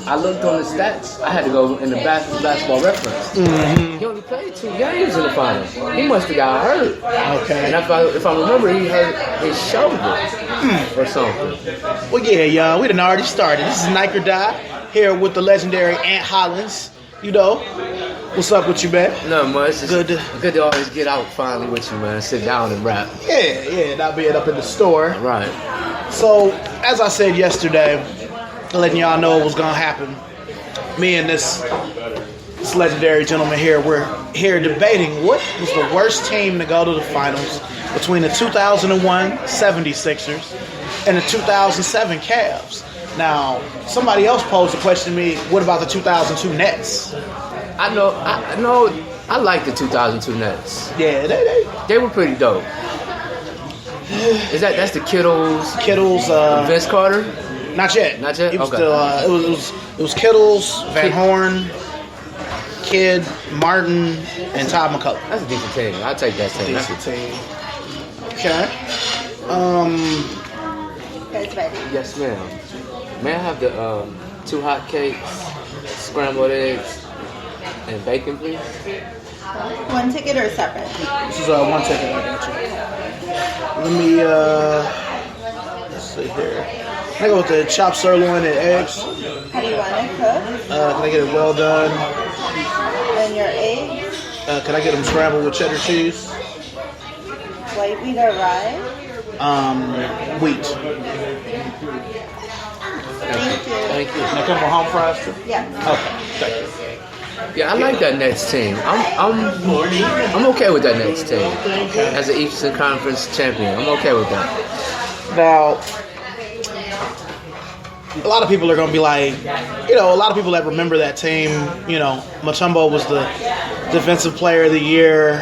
I looked on the stats. I had to go in the basketball reference. Mm-hmm. He only played 2 games in the finals. He must have got hurt. Okay. And if I remember, he hurt his shoulder or something. Well, yeah, y'all. We done already started. This is Nike or Die here with the legendary Ant Hollins. You know, what's up with you, man? No, man. It's just Good to always get out finally with you, man. Sit down and rap. Yeah, not being up in the store. Right. So, as I said yesterday, letting y'all know what was going to happen, me and this legendary gentleman here, we're here debating what was the worst team to go to the finals between the 2001 76ers and the 2007 Cavs. Now, somebody else posed a question to me, what about the 2002 Nets? I know. I like the 2002 Nets. Yeah, They were pretty dope. That's the Kittles, Vince Carter? Not yet. Not yet? It was Okay. still, it was Kittles, Van Horn, Kidd, Martin, and Todd McCullough. That's a decent team. I'll take that team. Decent team. Okay. Guys ready? Yes, ma'am. May I have the 2 hot cakes, scrambled eggs, and bacon, please? One ticket or separate? This is one ticket. I got you. Let me let's see here. Can I go with the chopped sirloin and eggs? How do you want it cooked? Can I get it well done? And your eggs, Can I get them scrambled with cheddar cheese? white wheat or rye? Wheat. Thank you. Thank you. Can I come with home fries too? Yeah. Okay. Thank you. Yeah, I like that Nets team. I'm okay with that Nets team. As an Eastern Conference champion, I'm okay with that. Now, a lot of people are going to be like, a lot of people that remember that team, Mutombo was the defensive player of the year.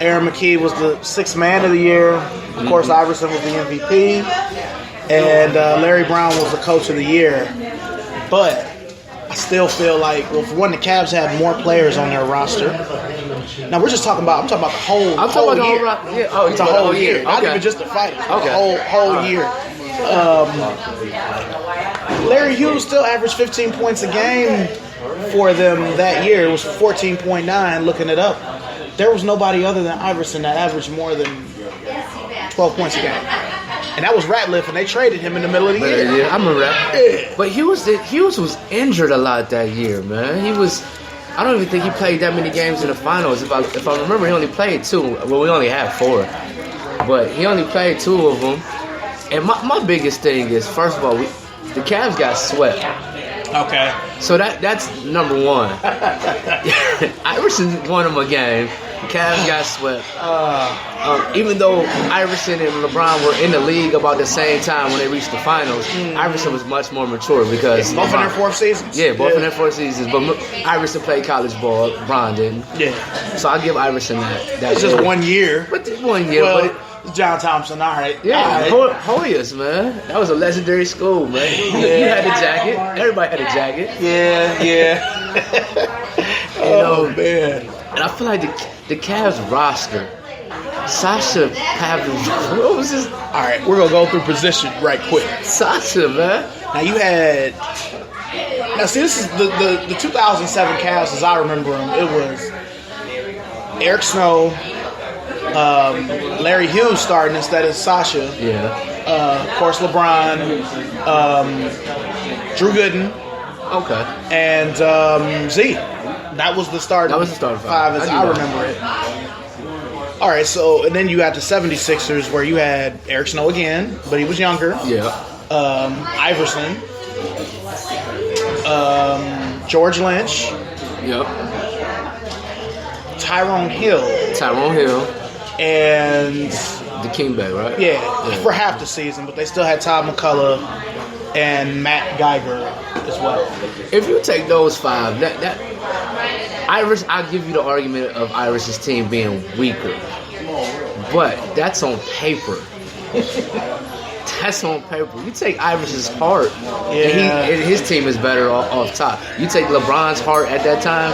Aaron McKee was the 6th man of the year. Of course, Iverson was the MVP. And Larry Brown was the coach of the year. But I still feel like, well, for one, the Cavs had more players on their roster. Now, I'm talking about the whole year. The whole year. Not Okay. even just the finals. Okay. The whole year. Larry Hughes still averaged 15 points a game for them that year. It was 14.9, looking it up. There was nobody other than Iverson that averaged more than 12 points a game. And that was Ratliff, and they traded him in the middle of the year. Yeah, I remember that. Yeah. But Hughes was injured a lot that year, man. I don't even think he played that many games in the finals. If I remember, he only played 2. Well, we only had 4. But he only played 2 of them. And my biggest thing is, first of all, the Cavs got swept. Okay. So that's number one. Iverson won him a game. The Cavs got swept. Even though Iverson and LeBron were in the league about the same time when they reached the finals, Iverson was much more mature because Both in their 4th seasons? Yeah, both in their 4 seasons. But Iverson played college ball. LeBron didn't. Yeah. So I'll give Iverson that. It's just 1 year. But 1 year. Well, but John Thompson, all right. yeah, All right. Hoyas, man. That was a legendary school, man. You had a jacket. Everybody had a jacket. Yeah. Oh, man. And I feel like the Cavs roster, Sasha Pavlovich, what was his? All right, we're going to go through position right quick. Sasha, man. Now, you had... Now, see, this is the 2007 Cavs, as I remember them. It was Eric Snow, Larry Hughes starting instead of Sasha. Yeah. Of course, LeBron, Drew Gooden, Okay. and Z. That was the starting five as I remember it. All right, so, and then you got the 76ers where you had Eric Snow again, but he was younger. Yeah. Iverson. George Lynch. Yep. Tyrone Hill. And the King Bag, right? Yeah, for half the season, but they still had Todd McCullough and Matt Geiger as well. If you take those 5, that Iris, I'll give you the argument of Iris's team being weaker, but that's on paper. That's on paper. You take Iris's heart, and his team is better off top. You take LeBron's heart at that time,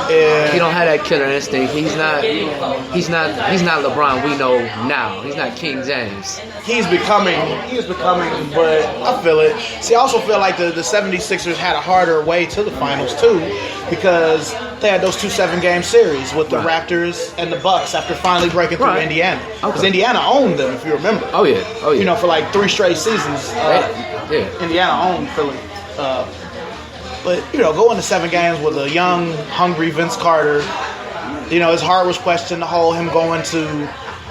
he don't have that killer instinct. He's not LeBron we know now. He's not King James. He's becoming, but I feel it. See, I also feel like the 76ers had a harder way to the finals, too, because they had those 2 7-game series with the Raptors and the Bucks after finally breaking through Indiana. Because Indiana owned them, if you remember. Oh, yeah. You know, for like 3 straight seasons, Indiana owned Philly. But, you know, going to 7 games with a young, hungry Vince Carter, you know, his heart was questioned the whole him going to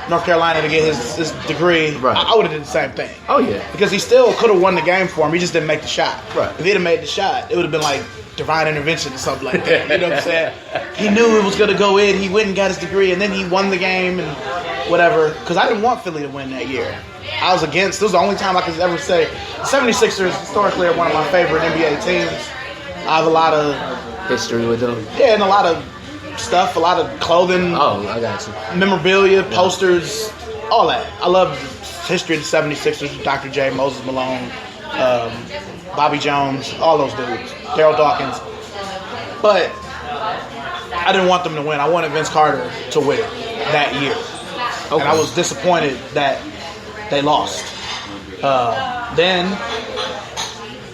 North Carolina to get his degree. Right. I would have did the same thing. Oh, yeah. Because he still could have won the game for him. He just didn't make the shot. Right. If he'd have made the shot, it would have been like divine intervention or something like that. You know what I'm saying? He knew it was going to go in. He went and got his degree, and then he won the game and whatever. Because I didn't want Philly to win that year. I was against. This was the only time I could ever say. The 76ers historically are one of my favorite NBA teams. I have a lot of history with them. Yeah, and a lot of stuff, a lot of clothing. Oh, I got you. Memorabilia, posters, all that. I love the history of the 76ers, Dr. J, Moses Malone, Bobby Jones, all those dudes, Daryl Dawkins. But I didn't want them to win. I wanted Vince Carter to win that year. Okay. And I was disappointed that they lost. Then,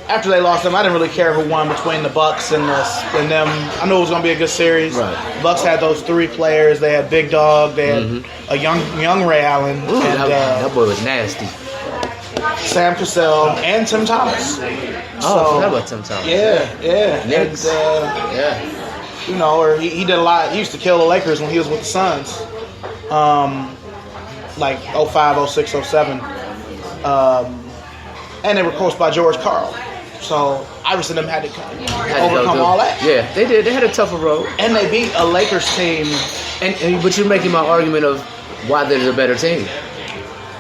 after they lost them, I didn't really care who won between the Bucks and them. I knew it was going to be a good series. Right. The Bucks had those 3 players. They had Big Dog. They had a young Ray Allen. Ooh, and, that boy was nasty. Sam Cassell and Tim Thomas. Oh, I forgot about Tim Thomas. Yeah. Knicks. And, you know, or he did a lot. He used to kill the Lakers when he was with the Suns. Like 05, 06, 07. And they were coached by George Karl. So Iverson and them had to overcome all that. Yeah, they did. They had a tougher road. And they beat a Lakers team. But you're making my argument of why they're a better team.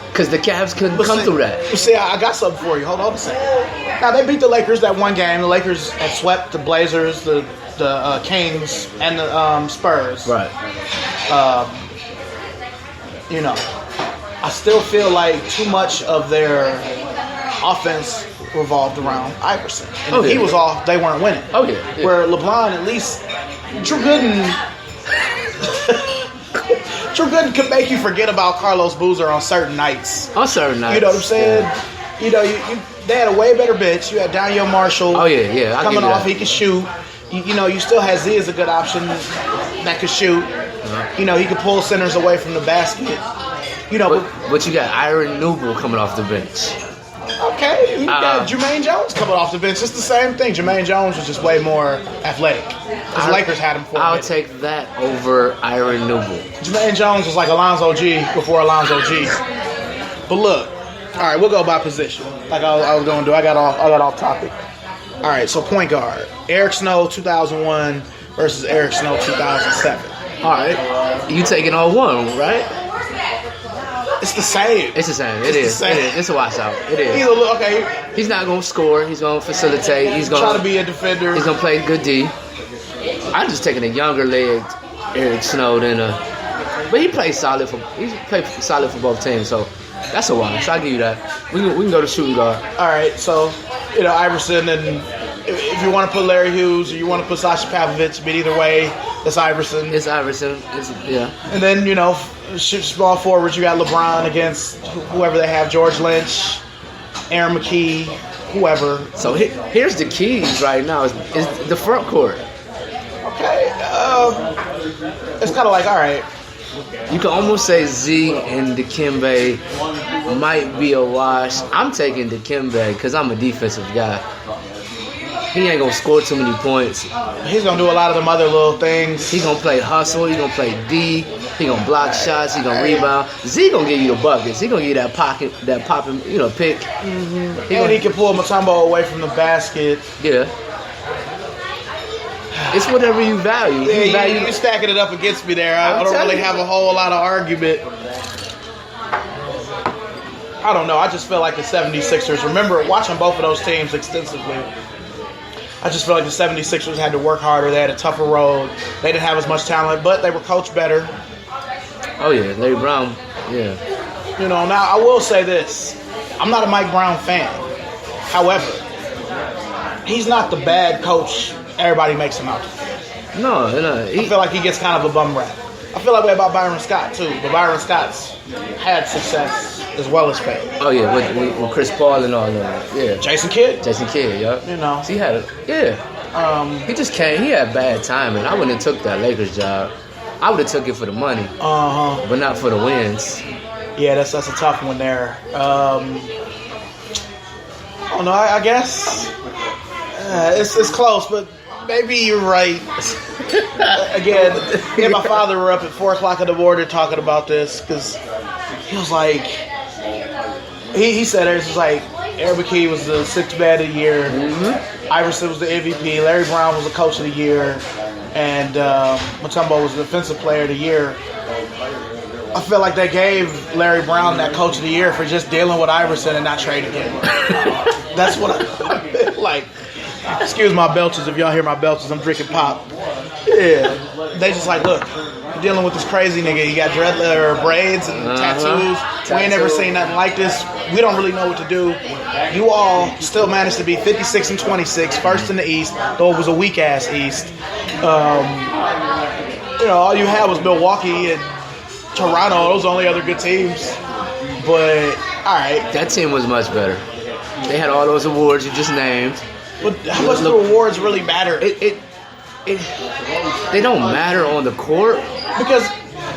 Because the Cavs couldn't come through that. See, I got something for you. Hold on a second. Now, they beat the Lakers that one game. The Lakers had swept the Blazers, the Kings, and the Spurs. Right. You know, I still feel like too much of their offense revolved around Iverson. And if he was off, they weren't winning. Oh, yeah. Where LeBron, at least, Drew Gooden could make you forget about Carlos Boozer on certain nights. On certain nights. You know what I'm saying? Yeah. You know, they had a way better bench. You had Daniel Marshall. Oh, yeah. I'll coming give you off, that. he could shoot. You know, you still had Z as a good option that could shoot. You know, he could pull centers away from the basket. You know, but you got Iron Newble coming off the bench. Okay, you got Jermaine Jones coming off the bench. It's the same thing. Jermaine Jones was just way more athletic. Because the Lakers had him for I'll take that over Iron Newble. Jermaine Jones was like Alonzo G before Alonzo G. But look, all right, we'll go by position. Like I was going to do. I got off topic. All right, so point guard. Eric Snow, 2001 versus Eric Snow, 2007. All right. You taking all one, right? It's the same. It's the same. It is. It's a washout. It is. Okay. He's not going to score. He's going to facilitate. He's going to try to be a defender. He's going to play good D. I'm just taking a younger legged Eric Snow than but he plays solid for both teams. So that's a wash. I'll give you that. We can go to shooting guard. All right. So, you know, Iverson, and if you want to put Larry Hughes or you want to put Sasha Pavlovich, but either way, it's Iverson. It's Iverson. Yeah. And then, you know, small forwards, you got LeBron against whoever they have, George Lynch, Aaron McKee, whoever. So here's the keys right now is the front court. Okay. It's kind of like, all right. You can almost say Z and Dikembe might be a wash. I'm taking Dikembe because I'm a defensive guy. He ain't going to score too many points. He's going to do a lot of them other little things. He's going to play hustle. He's going to play D. He's going to block shots. He's going to rebound. Z going to give you the buckets. He's going to give you that popping, pick. Mm-hmm. And he can pull Mutombo away from the basket. Yeah. It's whatever you value. Yeah, you're stacking it up against me there. I don't really have a whole lot of argument. I don't know. I just feel like the 76ers, remember watching both of those teams extensively, I just feel like the 76ers had to work harder. They had a tougher road. They didn't have as much talent, but they were coached better. Oh, yeah. Larry Brown. Yeah. You know, now I will say this. I'm not a Mike Brown fan. However, he's not the bad coach everybody makes him out to be. No. I feel like he gets kind of a bum rap. I feel that way about Byron Scott, too. But Byron Scott's had success as well as Fade. Oh yeah, with Chris Paul and all of them. Yeah. Jason Kidd. Jason Kidd, yeah. You know. So he had he just came. He had bad timing. I wouldn't have took that Lakers job. I would have took it for the money, but not for the wins. Yeah, that's a tough one there. I don't know. I guess it's close, but maybe you're right. Again, me and my father were up at 4 o'clock in the morning talking about this because he was like, he said it was like Aaron McKie was the 6th man of the year, Iverson was the MVP, Larry Brown was the coach of the year, and Mutombo was the defensive player of the year. I feel like they gave Larry Brown that coach of the year for just dealing with Iverson and not trading him. That's what I feel like. Excuse my belches if y'all hear my belches. I'm drinking pop. Yeah. They just like, look, you're dealing with this crazy nigga. You got braids and tattoos. We ain't never seen nothing like this. We don't really know what to do. You all still managed to be 56 and 26, first in the East, though it was a weak-ass East. All you had was Milwaukee and Toronto. Those are the only other good teams. But, all right. That team was much better. They had all those awards you just named. But how much do awards really matter? They don't matter on the court. Because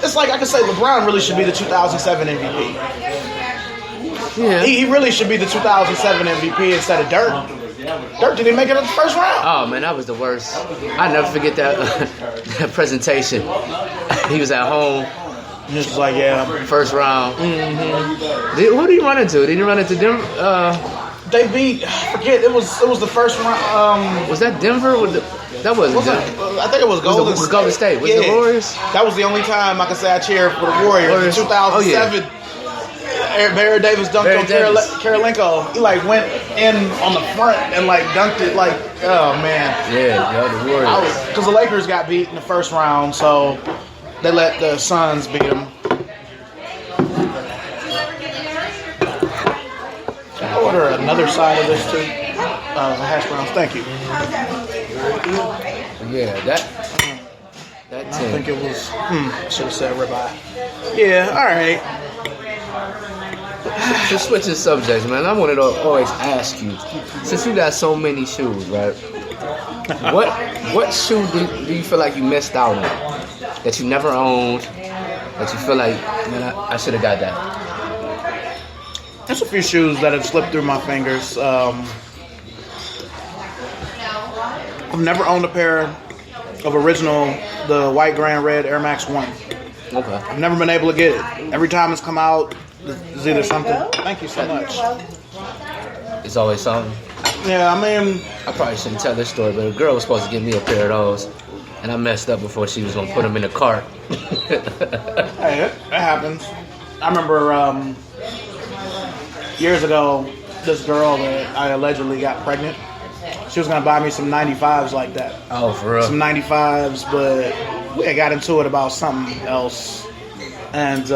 it's like I can say LeBron really should be the 2007 MVP. Yeah. He really should be the 2007 MVP instead of Dirk. Dirk didn't make it in the first round. Oh, man, that was the worst. I never forget that, that presentation. He was at home. Just like, yeah. First round. Who did he run into? Did he run into Denver? They beat, I forget, it was the first round. Was that Denver? That wasn't Denver. I think it was Golden State. Golden State. Was it the Warriors? That was the only time I can say I cheered for the Warriors. In 2007, Barry Davis dunked on Karolinko. He like went in on the front and like dunked it like, oh man. Yeah, the Warriors. Because the Lakers got beat in the first round, so they let the Suns beat them. Order another side of this too. Hash browns, thank you. Yeah, that I team. think it was. Should have said ribeye. Yeah, all right. Just switching subjects, man. I wanted to always ask you, since you got so many shoes, right? What shoe do you feel like you missed out on that you never owned? That you feel like, man, I should have got that. There's a few shoes that have slipped through my fingers. I've never owned a pair of original, the white, gray, and red Air Max 1. Okay. I've never been able to get it. Every time it's come out, there's either something. Thank you so much. It's always something. Yeah, I mean, I probably shouldn't tell this story, but a girl was supposed to give me a pair of those, and I messed up before she was going to put them in the cart. hey, that happens. I remember years ago, this girl that I allegedly got pregnant, she was going to buy me some 95s like that. Oh, for real? Some 95s, but we had got into it about something else. And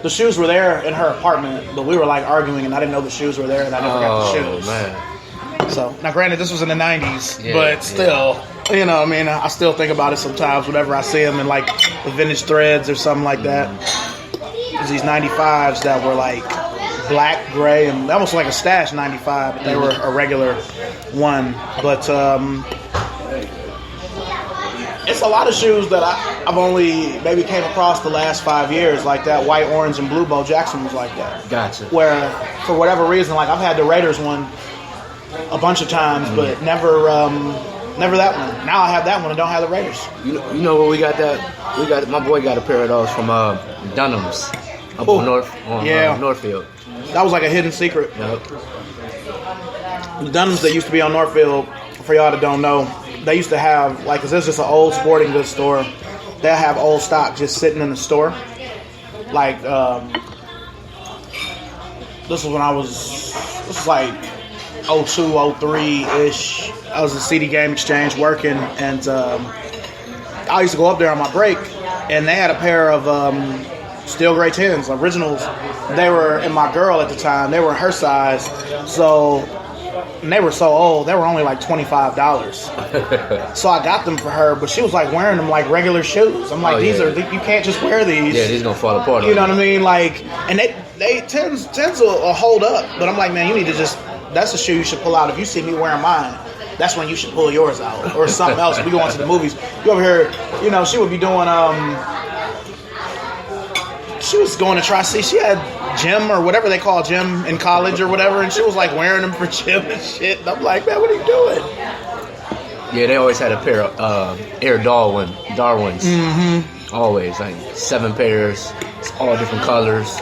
the shoes were there in her apartment, but we were like arguing, and I didn't know the shoes were there, and I never got the shoes. Oh, man. So, now granted, this was in the 90s, but still, you know, I mean, I still think about it sometimes whenever I see them in like the vintage threads or something like that. There's these 95s that were like black, gray, and almost like a stash 95, but they were a regular one. But it's a lot of shoes that I've only maybe came across the last 5 years, like that white, orange, and blue. Bo Jackson was like that. Gotcha. Where, for whatever reason, like I've had the Raiders one a bunch of times, but never that one. Now I have that one and don't have the Raiders. You know where we got that? My boy got a pair of those from Dunham's up on Northfield. That was like a hidden secret. Yep. The Dunhams that used to be on Northfield, for y'all that don't know, they used to have, like, cause this is just an old sporting goods store, they'll have old stock just sitting in the store. Like, this was like 02, 03-ish. I was at CD Game Exchange working, and I used to go up there on my break, and they had a pair of steel gray 10s, originals. They were, and my girl at the time, they were her size. So and they were so old. They were only like $25. So I got them for her, but she was like wearing them like regular shoes. I'm like, Oh, these yeah. are you can't just wear these. Yeah, these gonna fall apart. You know what I mean? Like, and they tends will hold up, but I'm like, man, you need to just. That's a shoe you should pull out. If you see me wearing mine, that's when you should pull yours out or something else. We go into the movies. You over here, you know, she would be doing. She was going to Tri-C. She had gym or whatever they call gym in college or whatever, and she was like wearing them for gym and shit. And I'm like, man, what are you doing? Yeah, they always had a pair of Air Darwins. Mm-hmm. Always, like 7 pairs, it's all different colors.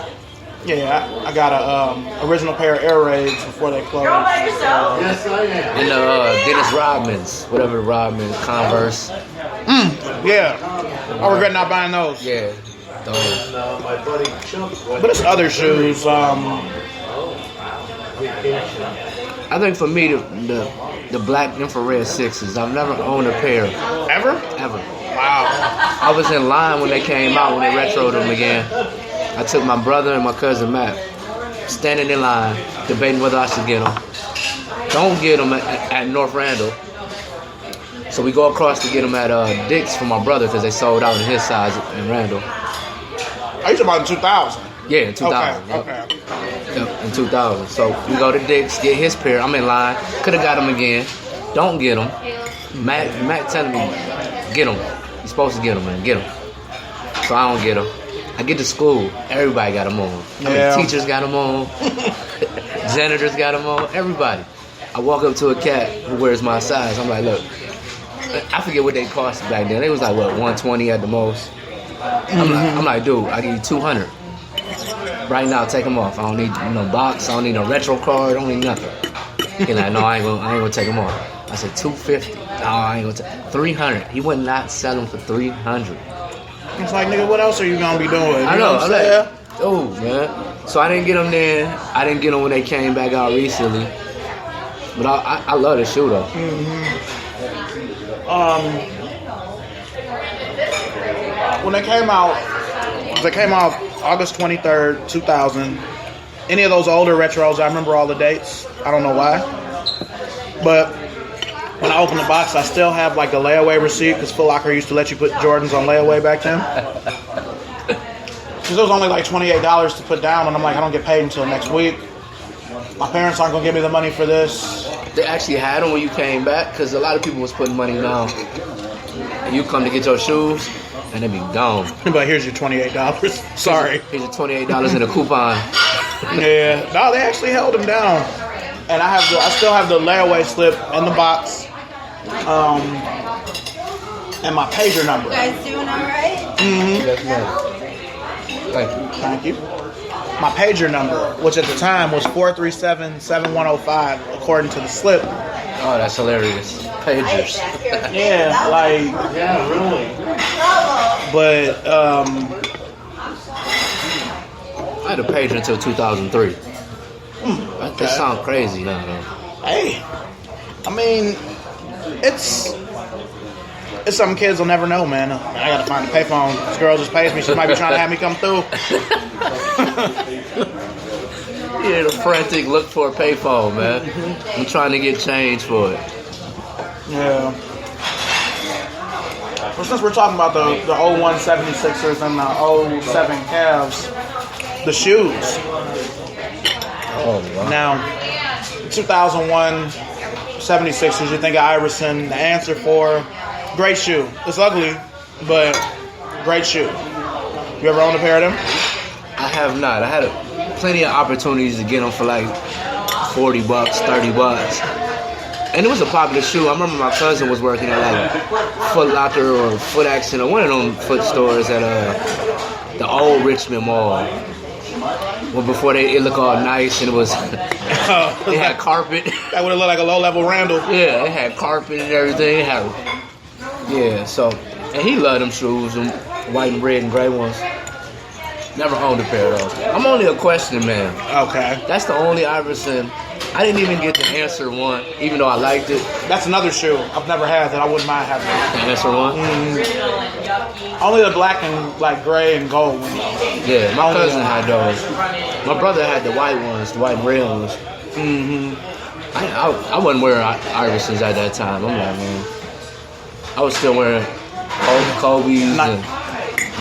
Yeah, I got a original pair of Air Raids before they closed. And Dennis Rodman's, whatever Rodman's, Converse. Yeah, I regret not buying those. Yeah, those. But it's other shoes. I think for me, the black infrared 6s, I've never owned a pair, Ever? ever. Wow. I was in line when they came out, when they retroed them again. I took my brother and my cousin Matt, standing in line, debating whether I should get them. Don't get them at North Randall. So we go across to get them at Dick's for my brother because they sold out in his size in Randall. Are you talking about in 2000? Yeah, in 2000. Okay. Yep, in 2000. So we go to Dick's, get his pair. I'm in line. Could have got them again. Don't get them. Matt telling me, get them. You're supposed to get them, man. Get them. So I don't get them. I get to school. Everybody got them on. Yeah. Teachers got them on. Janitors got them on. Everybody. I walk up to a cat who wears my size. I'm like, look. I forget what they cost back then. They was like, what, 120 at the most. I'm like, dude, I give you 200. Right now, take them off. I don't need no box. I don't need no retro card. I don't need nothing. He's like, no, I ain't gonna take them off. I said, 250. No, I ain't gonna take 300. He would not sell them for 300. It's like, nigga, what else are you gonna be doing? I know. What I'm I'm saying? like, oh, man. So I didn't get them then. I didn't get them when they came back out recently. But I love the shoe, though. When they came out August 23rd, 2000. Any of those older retros, I remember all the dates. I don't know why. But when I opened the box, I still have like the layaway receipt because Foot Locker used to let you put Jordans on layaway back then. Because it was only like $28 to put down, and I'm like, I don't get paid until next week. My parents aren't going to give me the money for this. They actually had them when you came back because a lot of people was putting money down. And you come to get your shoes, and they be gone. But here's your $28. Sorry. Here's your $28 in a coupon. Yeah. No, they actually held them down. And I still have the layaway slip in the box. And my pager number. You guys doing all right? Yes, ma'am. Thank you. Thank you. My pager number, which at the time was 437-7105, according to the slip. Oh, that's hilarious. Pagers. Yeah, like, Yeah, really. but I had a pager until 2003. That sounds crazy now, though. hey, I mean, it's something kids will never know, man. I gotta find a payphone. This girl just pays me. She might be trying to have me come through. Yeah, the frantic look for a payphone, man. I'm trying to get change for it. Yeah. Well, since we're talking about the 01 76ers and the 07 Cavs, the shoes. Oh, wow. Now, 2001 76ers, you think of Iverson, the answer for great shoe. It's ugly, but great shoe. You ever owned a pair of them? I have not. I had plenty of opportunities to get them for like $40, $30. And it was a popular shoe. I remember my cousin was working at like Foot Locker or Foot Action or one of them foot stores at the old Richmond Mall. Well, before it looked all nice and it was, it had carpet. That would have looked like a low-level Randall. Yeah, it had carpet and everything. It had, yeah, so, and he loved them shoes, them white and red and gray ones. Never owned a pair though. I'm only a question man. Okay. That's the only Iverson. I didn't even get to answer one, even though I liked it. That's another shoe I've never had that I wouldn't mind having. The answer one? Only the black and like gray and gold one. Yeah, my cousin had those. My brother had the white ones, the white and red ones. I wasn't wearing Iversons at that time. I'm like, man, I was still wearing Kobe's. And,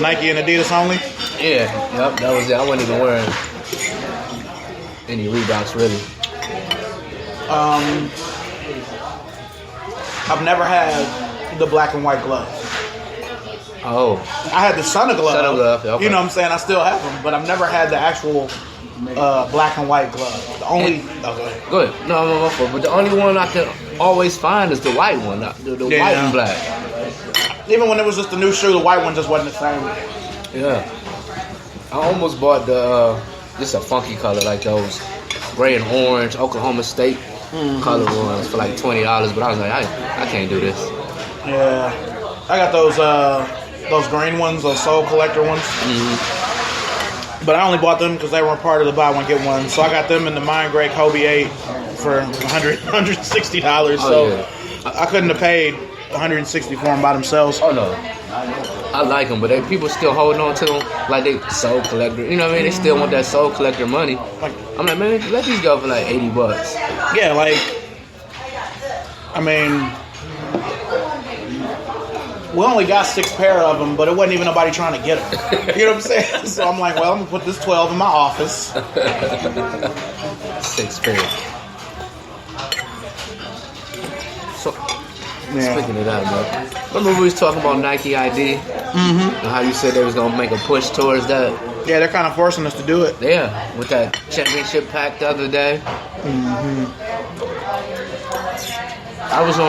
Nike and Adidas only. yeah, yep, that was it. I wasn't even wearing any Reeboks really. I've never had the black and white glove. Oh, I had the Santa glove. Santa glove, okay. You know what I'm saying? I still have them, but I've never had the actual black and white glove. The only. Go ahead. good. No, my fault. But the only one I can always find is the white one, the Yeah. white and black. Even when it was just a new shoe, the white one just wasn't the same. Yeah. I almost bought the just a funky color like those gray and orange Oklahoma State color ones for like $20, but I was like, I can't do this. Yeah, I got those green ones, those Soul Collector ones. But I only bought them because they were part of the buy one get one. So I got them in the Mind Gray Kobe 8 for $160. So yeah. I couldn't have paid $160 for them by themselves. Oh no, I like them, but people still holding on to them like they Soul Collector. You know what I mean? They still want that Soul Collector money. I'm like, man, let these go for like $80. Yeah, like, I mean, we only got 6 pair of them, but it wasn't even nobody trying to get them. You know what I'm saying? So I'm like, well, I'm going to put this 12 in my office. 6 pair. So, speaking of that, bro, remember we was talking about Nike ID? And how you said they was going to make a push towards that? Yeah, they're kind of forcing us to do it. Yeah, with that championship pack the other day. I was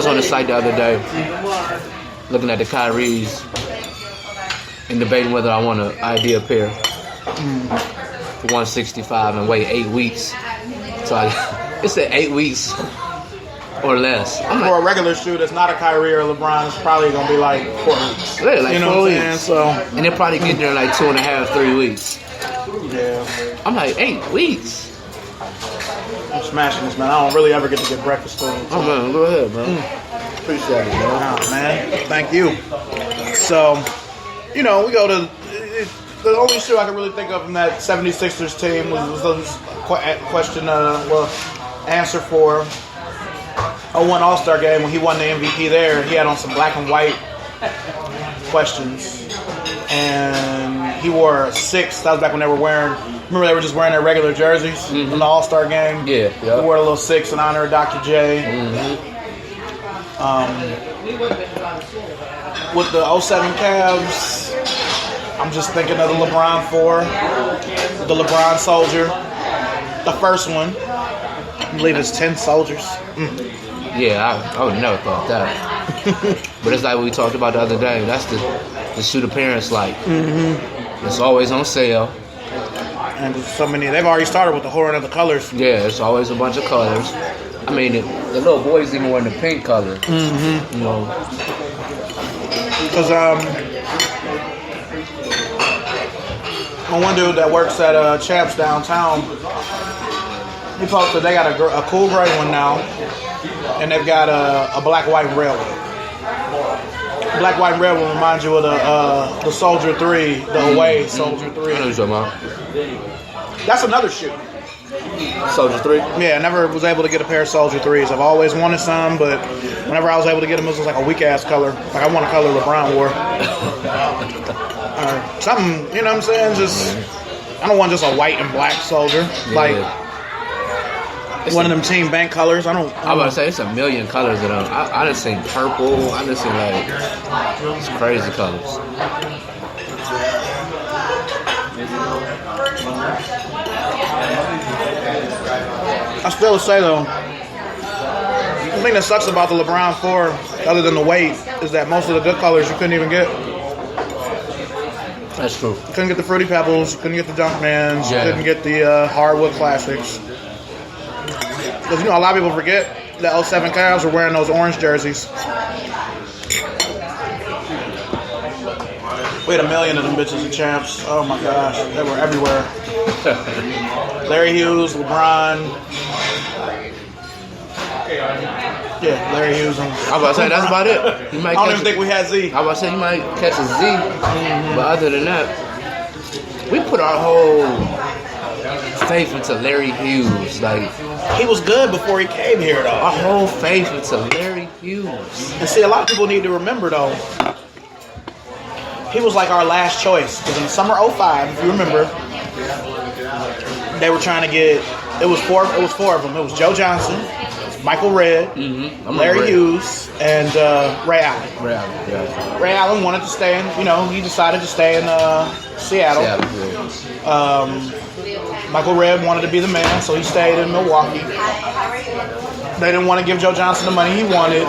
on the site the other day looking at the Kyries and debating whether I want to ID a pair for $165 and wait 8 weeks. So it said 8 weeks or less. I'm For a regular shoe that's not a Kyrie or LeBron, it's probably going to be like 4 weeks. Yeah, like you know 4 what I'm weeks. saying? So, and they'll probably get there in like 2.5, 3 weeks. yeah. I'm like, 8 weeks? I'm smashing this, man. I don't really ever get to get breakfast food. Oh, man, go ahead, man. Appreciate it, man. Wow, man. Thank you. So, you know, we go to... The only shoe I can really think of from that 76ers team was the answer for a one All-Star game when he won the MVP there. He had on some black and white questions. And he wore a 6. That was back when they were wearing... Remember they were just wearing their regular jerseys in the All-Star game? Yeah. He wore a little 6 in honor of Dr. J. With the 07 Cavs, I'm just thinking of the LeBron 4, the LeBron Soldier, the first one. I believe it's 10 soldiers. Yeah, I would never thought that. But it's like what we talked about the other day. That's the shoot appearance like. It's always on sale. And there's so many. They've already started with the horror of the colors. Yeah, it's always a bunch of colors. I mean, the little boys even wearing the pink color. You know. Because one dude that works at Champs downtown, he posted they got a cool gray one now, and they've got a black, white, and red one. Black, white, and red will remind you of the Soldier 3, the away Soldier 3. I know what you're talking about. That's another shoe. Soldier 3? Yeah, I never was able to get a pair of Soldier 3s. I've always wanted some, but whenever I was able to get them, it was like a weak-ass color. Like, I want a color LeBron wore. Something, you know what I'm saying? Just, I don't want just a white and black Soldier. Like, one of them Team Bank colors. I'm about to say, it's a million colors of them. I done seen purple. I done seen, like, it's crazy colors. I still say though, the thing that sucks about the LeBron 4, other than the weight, is that most of the good colors you couldn't even get. That's true. You couldn't get the Fruity Pebbles, you couldn't get the Jumpmans, Yeah. you couldn't get the Hardwood Classics. Because, you know, a lot of people forget that 07 Cavs were wearing those orange jerseys. We had a million of them bitches at Champs. Oh my gosh, they were everywhere. Larry Hughes, LeBron. Yeah, Larry Hughes. I was about to say, that's about it. You might I don't catch even think we had Z. I was about to say, you might catch a Z. But other than that, we put our whole faith into Larry Hughes. Like, he was good before he came here, though. Our whole faith was to Larry Hughes. And see, a lot of people need to remember, though, he was like our last choice. Because in summer '05, if you remember, they were trying to get. It was four of them. It was Joe Johnson, Michael Redd, Larry Hughes, and Ray Allen. Yeah. Ray Allen wanted to stay in. He decided to stay in Seattle. Michael Redd wanted to be the man, so he stayed in Milwaukee. They didn't want to give Joe Johnson the money he wanted,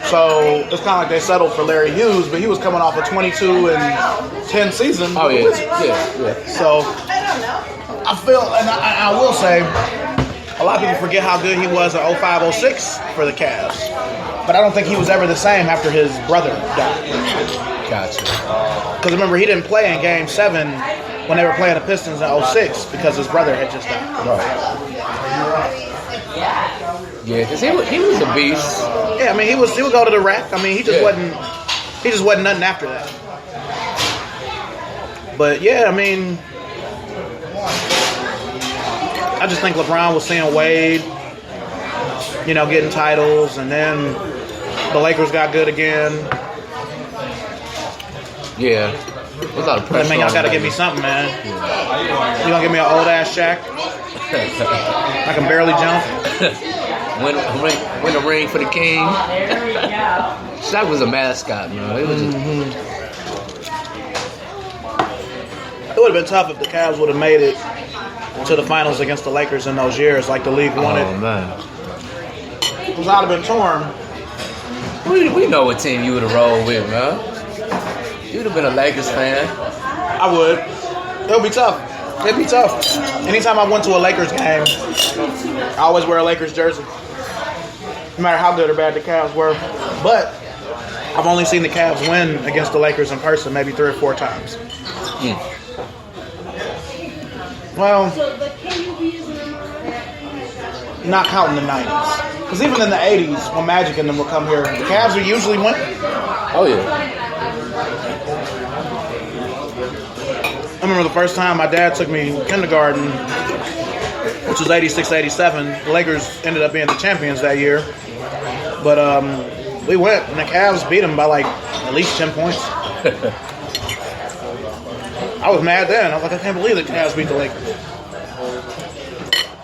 so it's kind of like they settled for Larry Hughes, but he was coming off a 22-10 season. Oh, yeah. So I feel, and I will say, a lot of people forget how good he was in 05-06 for the Cavs, but I don't think he was ever the same after his brother died. Gotcha. Because remember, he didn't play in Game 7 when they were playing the Pistons in 06 because his brother had just died. Right. Yeah, because he was a beast. Yeah, I mean, he would go to the rack. I mean, he just wasn't nothing after that. But yeah, I mean, I just think LeBron was seeing Wade, getting titles, and then the Lakers got good again. Yeah. There's a lot of pressure. I mean, y'all got to give me something, man. Yeah. You gonna give me an old ass Shaq? I can barely jump. Win a ring for the king. Shaq was a mascot, man. It was just... It would have been tough if the Cavs would have made it to the finals against the Lakers in those years, like the league wanted. Oh, man. Because I'd have been torn. We know what team you would have rolled with, man. You would have been a Lakers fan. I would. It would be tough. It'd be tough. Anytime I went to a Lakers game, I always wear a Lakers jersey. No matter how good or bad the Cavs were. But I've only seen the Cavs win against the Lakers in person maybe 3 or 4 times. Well, not counting the 90s. Because even in the 80s, when Magic and them would come here, the Cavs would usually win. Oh, yeah. I remember the first time my dad took me in kindergarten, which was 86, 87. The Lakers ended up being the champions that year. But we went, and the Cavs beat them by like at least 10 points. I was mad then. I was like, I can't believe the Cavs beat the Lakers.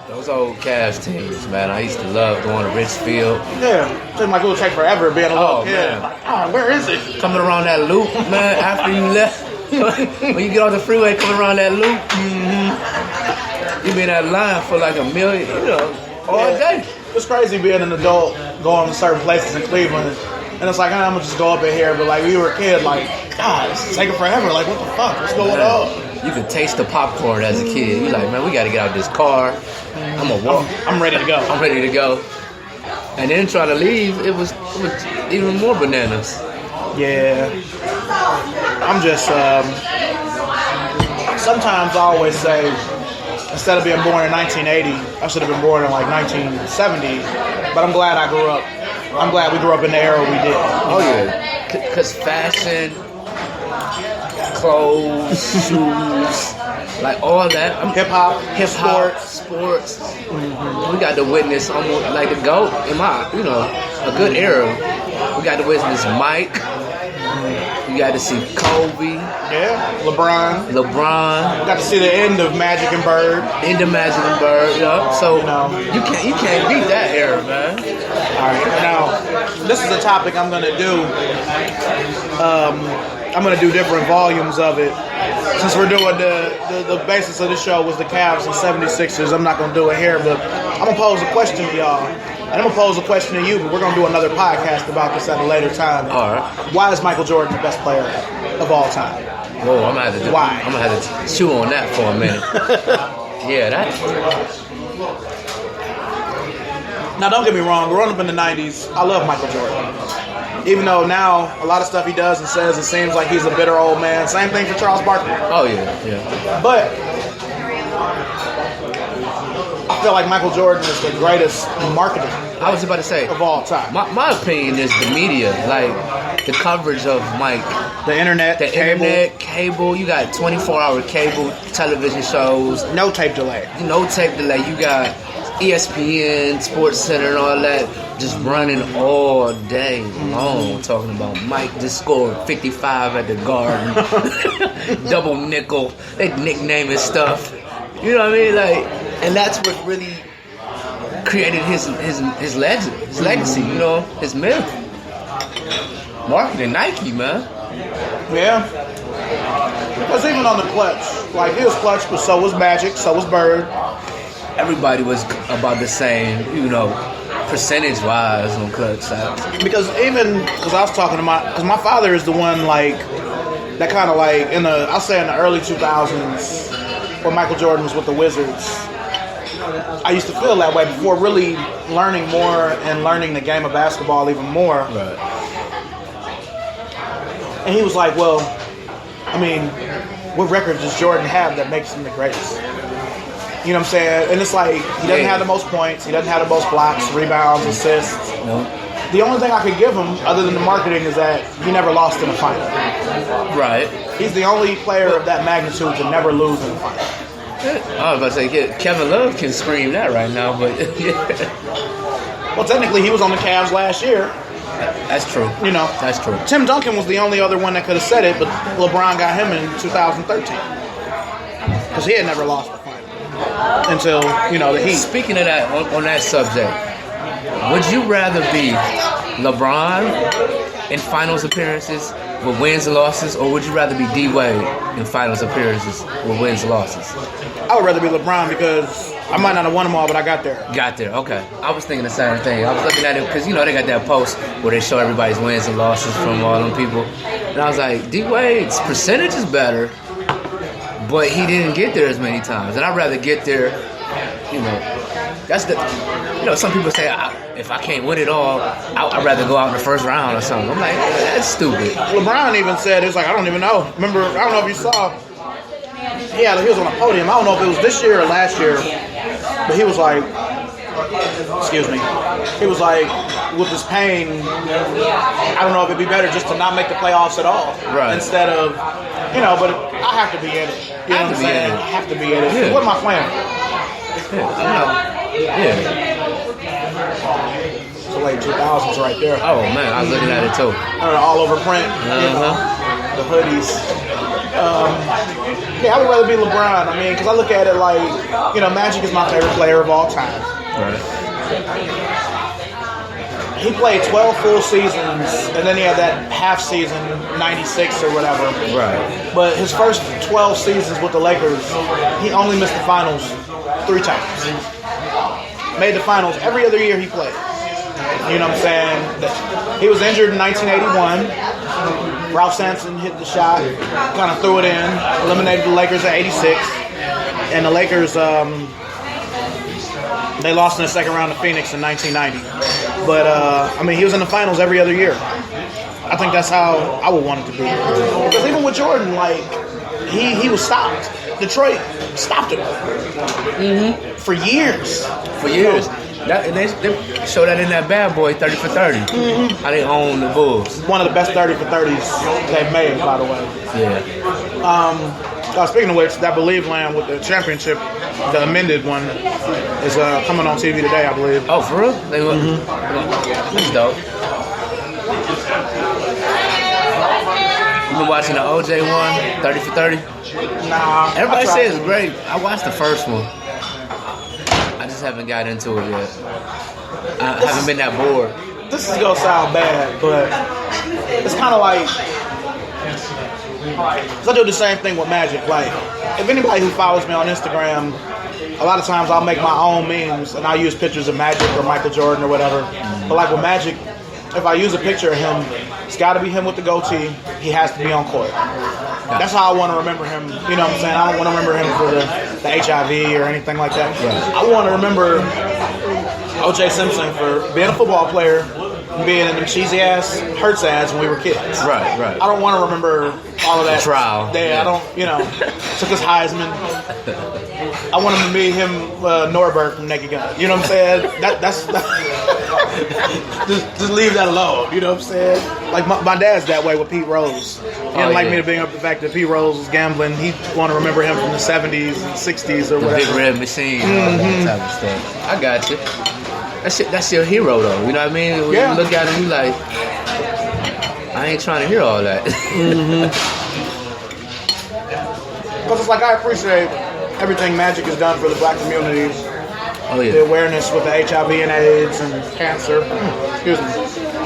Those old Cavs teams, man. I used to love going to Richfield. Yeah. It seemed like it would take forever being a little kid. Man. Like, where is it? Coming around that loop, man, after you left. When you get off the freeway, coming around that loop, you be in that line for like a million, all day. It's crazy being an adult going to certain places in Cleveland. And it's like, I'm going to just go up in here. But like, when you were a kid, like, God, it's taking forever. Like, what the fuck? What's going on? You could taste the popcorn as a kid. You're like, man, we got to get out of this car. I'm going to walk. I'm ready to go. I'm ready to go. And then trying to leave, it was even more bananas. Yeah. I'm just, sometimes I always say, instead of being born in 1980, I should have been born in like 1970. But I'm glad I grew up. I'm glad we grew up in the era we did. Oh, yeah. Because fashion, clothes, shoes, like all that. Hip-hop, sports. We got to witness almost like the GOAT in a good era. We got to witness Mike. We got to see Kobe. Yeah, LeBron. Got to see the end of Magic and Bird. Yeah. So you can't beat that era, man. All right. Now, this is a topic I'm going to do. I'm going to do different volumes of it. Since we're doing the basis of this show was the Cavs and 76ers, I'm not going to do it here, but I'm going to pose a question to y'all. And I'm going to pose a question to you, but we're going to do another podcast about this at a later time. All right. Why is Michael Jordan the best player of all time? Whoa, I'm going to have to chew on that for a minute. Yeah, that. Now, don't get me wrong. Growing up in the 90s, I love Michael Jordan. Even though now, a lot of stuff he does and says, it seems like he's a bitter old man. Same thing for Charles Barkley. Oh, yeah. But I feel like Michael Jordan is the greatest marketer. I was about to say. Of all time. My opinion is the media, like the coverage of Mike. The internet, cable. You got 24-hour cable television shows. No tape delay. You got ESPN, Sports Center, and all that, just running all day long, talking about Mike just scored 55 at the Garden, double nickel. They nicknaming stuff. You know what I mean? Like, and that's what really created his legend, his legacy. You know, his myth. Marketing Nike, man. Yeah. Because even on the clutch, like he was clutch, but so was Magic, so was Bird. Everybody was about the same, you know, percentage-wise on clutch side. Because I was talking to because my father is the one like that kind of like I'll say in the early 2000s when Michael Jordan was with the Wizards. I used to feel that way before really learning more and learning the game of basketball even more. Right. And he was like, well, I mean, what record does Jordan have that makes him the greatest? You know what I'm saying? And it's like, he doesn't have the most points, he doesn't have the most blocks, rebounds, assists. No. The only thing I could give him, other than the marketing, is that he never lost in a final. Right. He's the only player of that magnitude to never lose in a final. I was about to say, Kevin Love can scream that right now, but Well, technically, he was on the Cavs last year. that's true. You know, That's true. Tim Duncan was the only other one that could have said it, but LeBron got him in 2013 because he had never lost the final until the Heat. Speaking of that, on that subject, would you rather be LeBron in finals appearances with wins and losses, or would you rather be D Wade in finals appearances with wins and losses? I would rather be LeBron because I might not have won them all, but I got there. Got there, okay. I was thinking the same thing. I was looking at it because they got that post where they show everybody's wins and losses from all them people, and I was like, D Wade's percentage is better, but he didn't get there as many times, and I'd rather get there. That's the. Some people say if I can't win it all, I'd rather go out in the first round or something. I'm like, that's stupid. LeBron even said, it's like, I don't even know. Remember, I don't know if you saw, he was on a podium. I don't know if it was this year or last year, but he was like, excuse me, he was like, with this pain, I don't know if it'd be better just to not make the playoffs at all. Right. Instead of, but I have to be in it. You know what I'm saying? I have to be in it. Yeah. What am I playing? Yeah. It's the late 2000s right there. Oh man, I was looking at it too. All over print. The hoodies. I would rather be LeBron. I mean, because I look at it like, Magic is my favorite player of all time. Right. He played 12 full seasons, and then he had that half season, 96 or whatever. Right. But his first 12 seasons with the Lakers, he only missed the finals 3 times. Made the finals every other year he played. You know what I'm saying? He was injured in 1981. Ralph Sampson hit the shot, kind of threw it in, eliminated the Lakers at 86. And the Lakers, they lost in the second round to Phoenix in 1990. But, he was in the finals every other year. I think that's how I would want it to be. Because even with Jordan, he was stopped. Detroit stopped him. For years. They show that in that Bad Boy 30 for 30. How they own the Bulls. One of the best 30 for 30s they've made, by the way. Yeah. Speaking of which, that Believe Land with the championship, the amended one, is coming on TV today, I believe. Oh, for real? That's dope. You been watching the OJ one, 30 for 30? Nah. Everybody says it's great. I watched the first one. I just haven't got into it yet. I haven't been that bored. This is going to sound bad, but it's kind of like, cause I do the same thing with Magic. Like, if anybody who follows me on Instagram, a lot of times I'll make my own memes and I'll use pictures of Magic or Michael Jordan or whatever. But like with Magic, if I use a picture of him, it's got to be him with the goatee. He has to be on court. That's how I want to remember him. You know what I'm saying? I don't want to remember him for the HIV or anything like that. Right. I want to remember O.J. Simpson for being a football player and being in them cheesy ass Hurts ads when we were kids. Right. I don't want to remember all of that. Trial. Yeah, I don't, took his Heisman. I want him to meet him, Norbert from Naked Gun. You know what I'm saying? That's just leave that alone. You know what I'm saying? Like my dad's that way with Pete Rose. He didn't like me to bring up the fact that Pete Rose was gambling. He want to remember him from the 70s and 60s or The whatever. Big Red Machine, all that type of stuff. I got you. That's your hero though. You know what I mean? When Yeah. you look at him, you like, I ain't trying to hear all that. Because it's like I appreciate everything Magic has done for the black community. Oh The yeah. awareness with the HIV and AIDS and cancer, excuse me,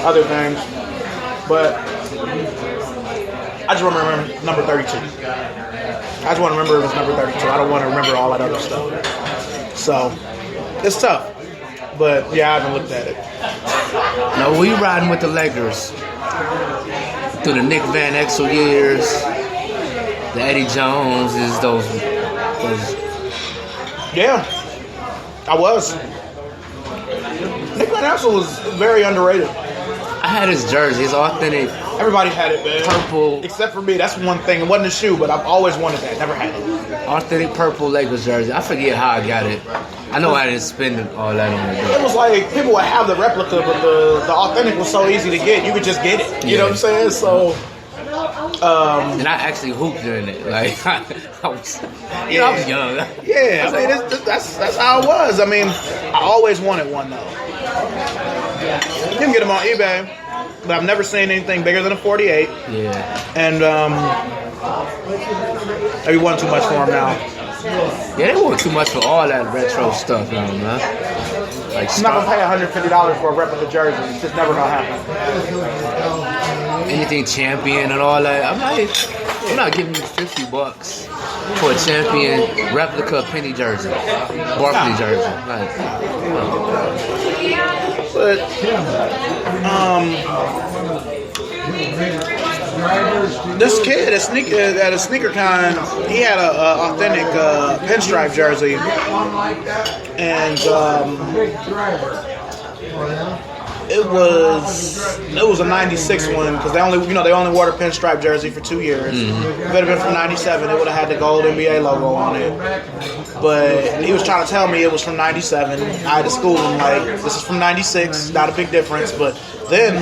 other things. But I just want to remember number 32. I just want to remember it was number 32. I don't want to remember all that other stuff. So, it's tough. But yeah, I haven't looked at it. No, we riding with the Lakers through the Nick Van Exel years, the Eddie Joneses, those. Yeah, I was. Nick Van Exel was very underrated. I had his jersey, his authentic Everybody had it, man. purple, Except for me. That's one thing. It wasn't a shoe, but I've always wanted that. Never had it. authentic purple Lakers jersey. I forget how I got it. I know I didn't spend all that on it. It was like people would have the replica, but the authentic was so easy to get. You could just get it. You know what I'm saying? So, And I actually hooped in it. Like I was, I was young. yeah. I mean, that's how it was. I mean, I always wanted one though. You can get them on eBay, but I've never seen anything bigger than a 48. Yeah. And maybe one too much for them now. Yeah, they want too much for all that retro stuff now, man. Like I'm not gonna pay $150 for a replica jersey. It's just never gonna happen. anything champion and all that. I'm not giving you $50 for a champion replica penny jersey, Barkley jersey. Like, But this kid at a sneaker con, he had a authentic pinstripe jersey, and it was a '96 one because they only wore the pinstripe jersey for 2 years. If it had been from '97, it would have had the gold NBA logo on it. But he was trying to tell me it was from '97. I had to school him like, this is from '96, not a big difference. But then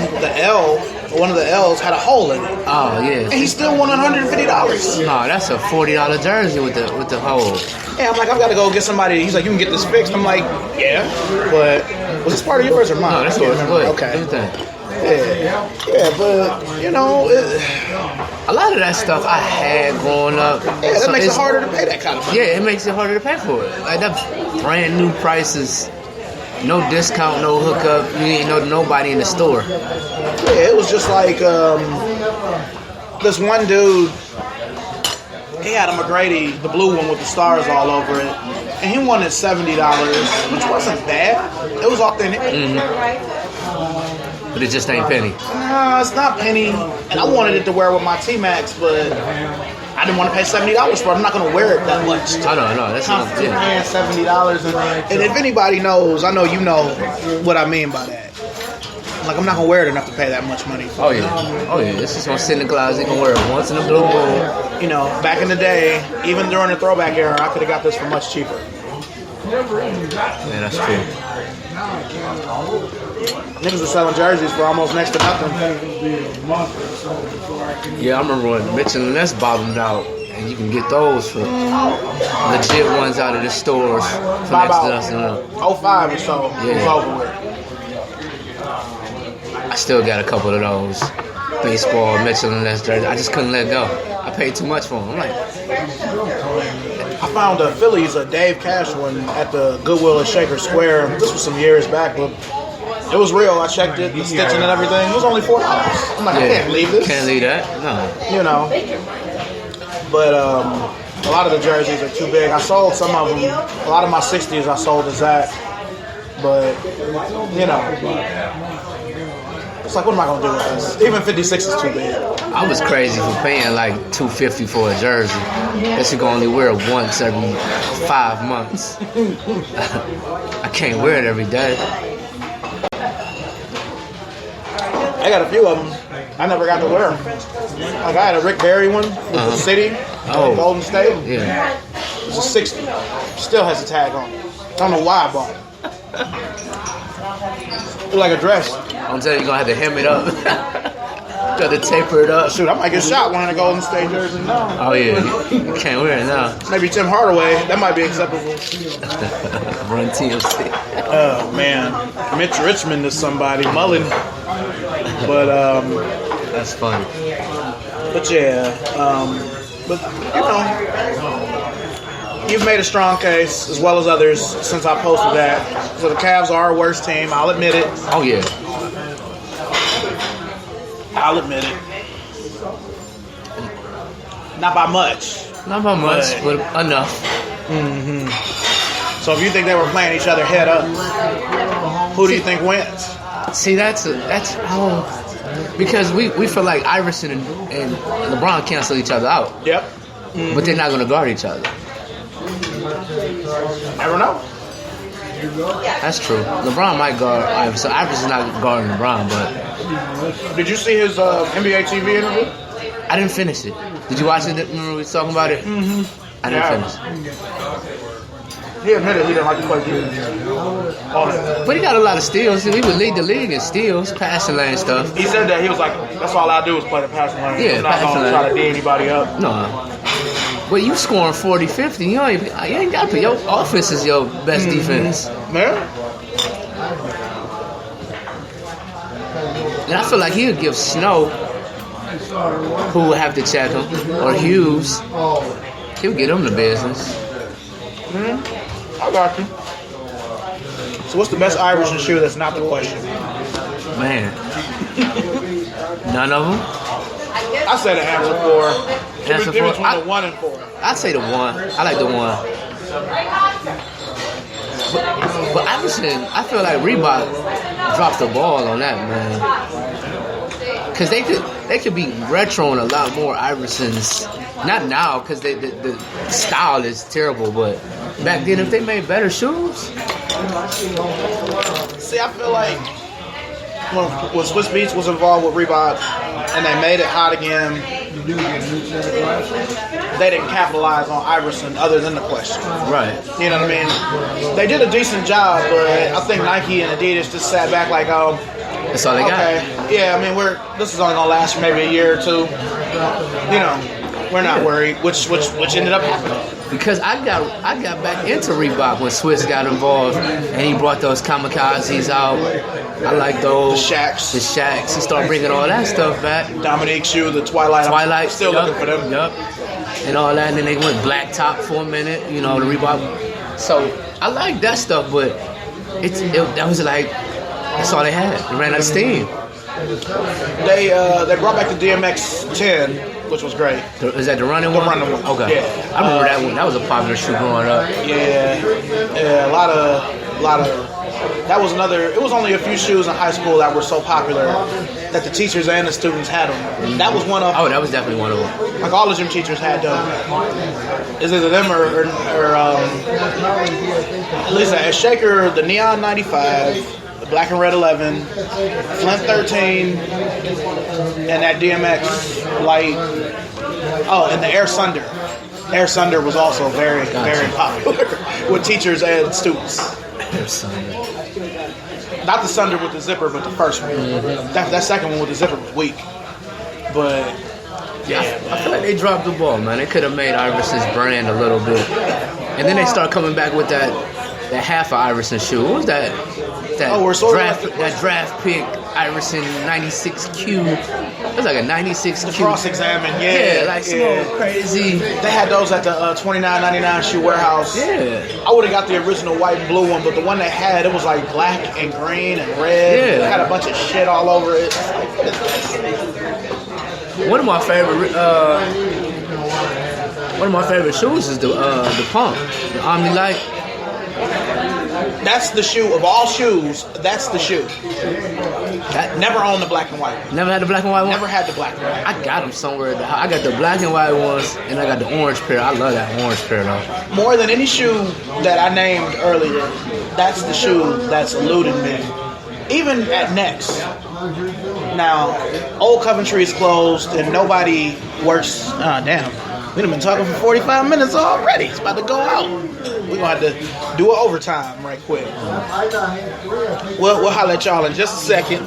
one of the L's had a hole in it, oh yeah. and he still won $150. No, that's a $40 jersey with the hole. Yeah, I'm like, I've got to go get somebody. He's like, you can get this fixed. I'm like, yeah, but was this part of yours or mine? No, that's I can't what it's remember. good. Okay. Everything. Yeah, but A lot of that stuff I had growing up. that makes it it's- harder to pay that kind of money. Yeah, it makes it harder to pay for it. Like that brand new prices, no discount, no hookup. You ain't know nobody in the store. Yeah, it was just like this one dude. He had a McGrady, the blue one with the stars all over it, and he wanted $70, which wasn't bad. It was authentic. But it just ain't penny. No, it's not penny, and I wanted it to wear with my T-Max, but I didn't want to pay $70 for it. I'm not going to wear it that much. I know, that's Constantly yeah. paying $70, and if anybody knows, I know you know what I mean by that. Like, I'm not gonna wear it enough to pay that much money. Oh yeah. It's just gonna sit in the closet. You can wear it once in a blue moon. You know, back in the day, even during the throwback era, I could have got this for much cheaper. Yeah, that's true. Niggas are selling jerseys for almost next to nothing. Yeah, I remember when Mitchell and Ness bottomed out, and you can get those for legit ones out of the stores for next By to about nothing. 05 or so, it was Yeah. over with. I still got a couple of those baseball Mitchell and Ness jerseys. I just couldn't let go. I paid too much for them. I'm like, I found a Phillies, a Dave Cash one at the Goodwill at Shaker Square. This was some years back, but it was real. I checked it, the stitching and everything. It was only $4. I'm like, I can't leave this. Can't leave that. No. You know. But a lot of the jerseys are too big. I sold some of them. A lot of my 60s I sold to Zach. But, you know. It's like, what am I going to do with this? Even 56 is too big. I was crazy for paying like $250 for a jersey that you can only wear it once every 5 months. I can't wear it every day. I got a few of them. I never got to wear them. Like I had a Rick Barry one with the City, Golden State. Yeah. It's a 60. Still has a tag on it. I don't know why I bought it. Look like a dress. I'm telling you, you're going to have to hem it up. Got to taper it up. Shoot, I might get shot wearing a Golden State jersey now. Oh, yeah. You can't wear it now. Maybe Tim Hardaway. That might be acceptable. Run TMC. Oh, man. Mitch Richmond is somebody. Mullen. But, That's funny. but yeah. But, you know, you've made a strong case, as well as others, since I posted that. So the Cavs are our worst team. I'll admit it. Oh, yeah. I'll admit it. Not by much. Not by much, but enough. So if you think they were playing each other head up, who do you think wins? See, that's because we feel like Iverson and LeBron cancel each other out, Yep. but they're not going to guard each other. Never know. That's true. LeBron might guard Iverson. Iverson's not guarding LeBron, but Did you see his NBA TV interview? I didn't finish it. Did you watch it? Remember we was talking about it? Mm-hmm. I didn't finish it. He admitted he didn't like to play defense. On it. But he got a lot of steals. He would lead the league in steals, passing lane stuff. He said that he was like, that's all I do is play the passing lane. Yeah, I'm not passing going to lane. try to D anybody up. No. But you scoring 40, 50, you ain't got to put your offense is your best defense. Man. And I feel like he would give Snow, who would have to check him, or Hughes, he would get him the business. I got you. So what's the best Iverson shoe that's not the question? Man. None of them? I said an answer 4. Answer Give four? between the 1 and 4. I'd say the 1. I like the 1. But Iverson, I feel like Reebok dropped the ball on that, man. Because they could be retroing a lot more Iversons. Not now, because the style is terrible, but back then, if they made better shoes. See, I feel like when Swiss Beats was involved with Reebok and they made it hot again, they didn't capitalize on Iverson other than the question. Right. You know what I mean? They did a decent job, but I think Nike and Adidas just sat back like, oh, That's all they okay, got. yeah, I mean, this is only gonna last for maybe a year or two. You know, we're not worried, which ended up happening. Because I got back into Reebok when Swiss got involved, and he brought those kamikazes out. I like those. The Shaqs. He started bringing all that stuff back. Dominique Shoe, the Twilight. I'm still looking for them. Yup. And all that, and then they went black top for a minute, the Reebok. So I like that stuff, but that was like, that's all they had. They ran out of steam. They brought back the DMX 10, which was great. Is that the running The one? running one. Okay. Yeah. I remember that one. That was a popular shoe growing up. Yeah, a lot of. That was another. It was only a few shoes in high school that were so popular that the teachers and the students had them. That was one of. Oh, that was definitely one of them. Like all the gym teachers had them. Is it them or at least at Shaker, the Neon 95, the Black and Red 11, Flint 13, and that DMX light. Oh, and the Air Sunder. Air Sunder was also very, very popular with teachers and students. Not the Sunder with the zipper, but the first one. That second one with the zipper was weak. But Yeah, I feel like they dropped the ball, man. They could have made Iverson's brand a little bit. And then they start coming back with that half of Iverson shoe. What was that? That draft pick Iverson 96Q. It was like a 96Q. the cross-examine, Small, crazy. They had those at the $29.99 shoe warehouse. Yeah. I would have got the original white and blue one, but the one they had, it was like black and green and red. Yeah. It had a bunch of shit all over it. One of my favorite shoes is the Pump, the Omni Light. That's the shoe of all shoes. That's the shoe. Never owned the black and white one. Never had the black and white one. Never had the black and white. I got them somewhere. I got the black and white ones, and I got the orange pair. I love that orange pair though. More than any shoe that I named earlier, that's the shoe that's eluded me. even at Next. Now, Old Coventry is closed and nobody works. Damn. We've been talking for 45 minutes already. It's about to go out. We're going to have to do an overtime right quick. We'll holler at y'all in just a second.